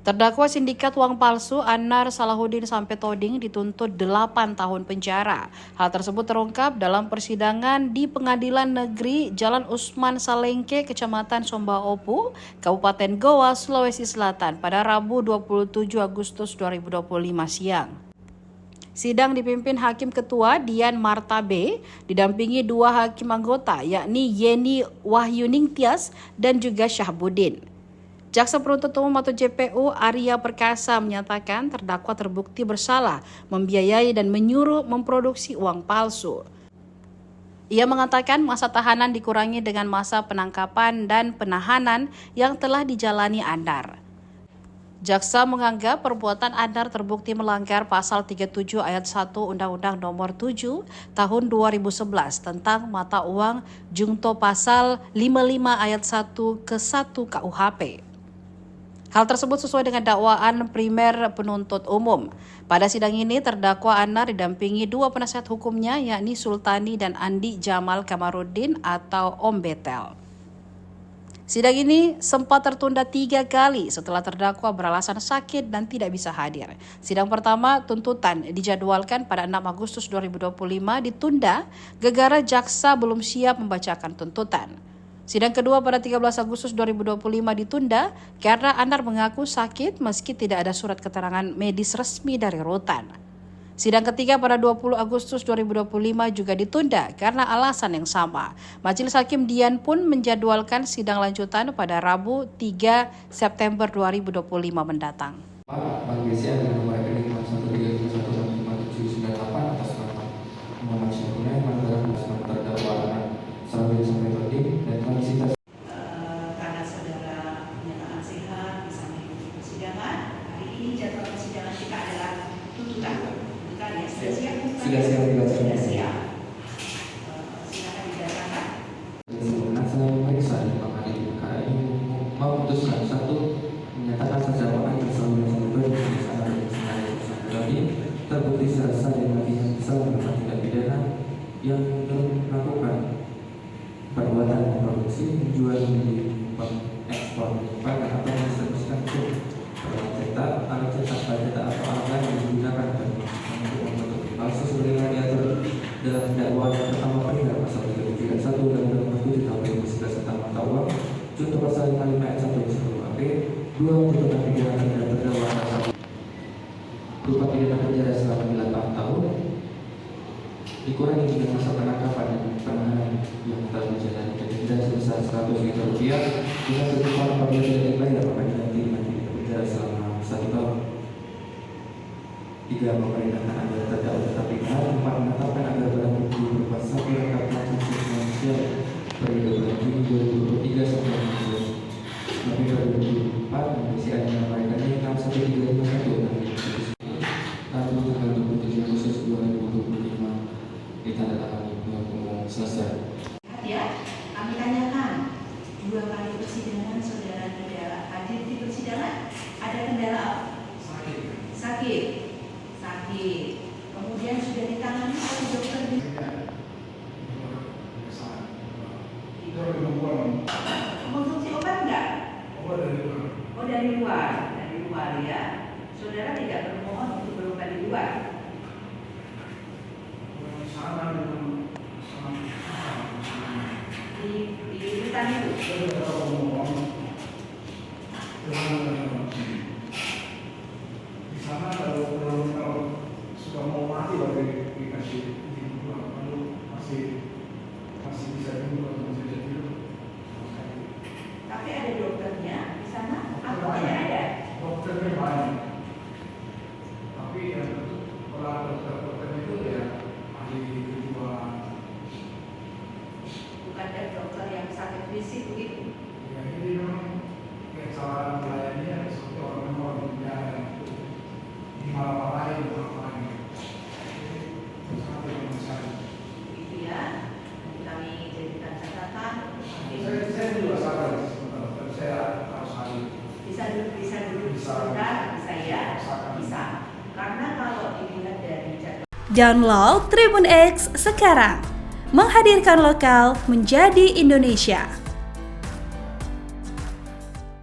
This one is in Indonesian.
Terdakwa sindikat uang palsu Anar Salahuddin Sampetoding dituntut 8 tahun penjara. Hal tersebut terungkap dalam persidangan di Pengadilan Negeri Jalan Usman Salengke, Kecamatan Sombaopu, Kabupaten Goa, Sulawesi Selatan pada Rabu 27 Agustus 2025 siang. Sidang dipimpin Hakim Ketua Dian Marta B, didampingi 2 hakim anggota yakni Yeni Wahyuningtyas dan juga Syahbudin. Jaksa Penuntut Umum atau JPU Arya Perkasa menyatakan terdakwa terbukti bersalah membiayai dan menyuruh memproduksi uang palsu. Ia mengatakan masa tahanan dikurangi dengan masa penangkapan dan penahanan yang telah dijalani Anar. Jaksa menganggap perbuatan Anar terbukti melanggar pasal 37 ayat 1 Undang-Undang Nomor 7 Tahun 2011 tentang mata uang junto pasal 55 ayat 1 ke 1 KUHP. Hal tersebut sesuai dengan dakwaan primer penuntut umum. Pada sidang ini, terdakwa Anar didampingi 2 penasihat hukumnya yakni Sultani dan Andi Jamal Kamarudin atau Om Betel. Sidang ini sempat tertunda 3 kali setelah terdakwa beralasan sakit dan tidak bisa hadir. Sidang pertama tuntutan dijadwalkan pada 6 Agustus 2025 ditunda gara-gara jaksa belum siap membacakan tuntutan. Sidang kedua pada 13 Agustus 2025 ditunda karena Anar mengaku sakit meski tidak ada surat keterangan medis resmi dari rutan. Sidang ketiga pada 20 Agustus 2025 juga ditunda karena alasan yang sama. Majelis Hakim Dian pun menjadwalkan sidang lanjutan pada Rabu 3 September 2025 mendatang. Bank BCA dengan nomor rekening 131159798 atas nama Muhammad Syahbudin Mandara bersama terdakwa Anar Salahuddin Sampetoding dan Felicitas. Karena saudara menyatakan sehat bisa mengikuti persidangan, hari ini jadwal persidangan kita adalah tuntutan ya. Sudah siap? Sudah siap. Silakan dibacakan. Saya memeriksa di perkara ini memutuskan 1. Menyatakan terdakwa Anar Salahuddin Sampetoding terbukti secara sah dan bagi besar melakukan tindak pidana yang melakukan perbuatan memproduksi, menjual, membeli, mengekspor, menyimpan atau mendistribusikan produk cetak, alat cetak, cetak atau alat yang digunakan untuk membentuk palsu sebagaimana diatur dalam dakwaan yang pertama perihal pasal 37 ayat 1 Undang-Undang Nomor 7 Tahun 2011 tentang mata uang, contoh pasal 55 ayat 1 KUHP. 2. Tuntutan pidana terhadap terdakwa Anar berupa pidana penjara selama 8 tahun dikurangi dengan masa penangkapan dan penahanan yang telah dijalani dan denda sebesar 100 juta rupiah dengan ketentuan apabila tidak dibayar maka nanti penjara selama 1 tahun. 3. Memerintahkan agar terdakwa tetap ditahan. 4. Menetapkan agar barang bukti berupa sapi lengkap transaksi finansial periode bulan Juni 2023 sampai November 2024 BCA dengan nomor rekening 61351 Rabu tanggal 27 Agustus 2025 ditandatangani penuntut umum selesai. Ya, kami tanyakan 2 kali persidangan saudara tidak hadir di persidangan. Ada kendala apa? Sakit. Kemudian sudah ditangani oleh dokter. Konsumsi obat enggak? Oh dari luar ya. Saudara tidak bermohon untuk berobat di luar. Di hutan itu. Di sana kalau sudah mau mati baru dikasih lalu masih bisa dulu atau masih bisa dulu. Tapi ada dokternya di sana atau tidak ada? Dokternya banyak. Tapi yang kalau dokter itu ya ahli kejiwaan. Bukan dari dokter yang sakit fisik begitu. Ya ini memang kesalahan pelayannya seperti orang di penjara di malam-malam. Gitu ya. Kami jadikan catatan. Saya juga sabar, saya harus hadir. Bisa dulu sebentar, bisa ya? Bisa. Karena kalau dilihat dari jadwal. Download Tribun X sekarang. Menghadirkan lokal menjadi Indonesia.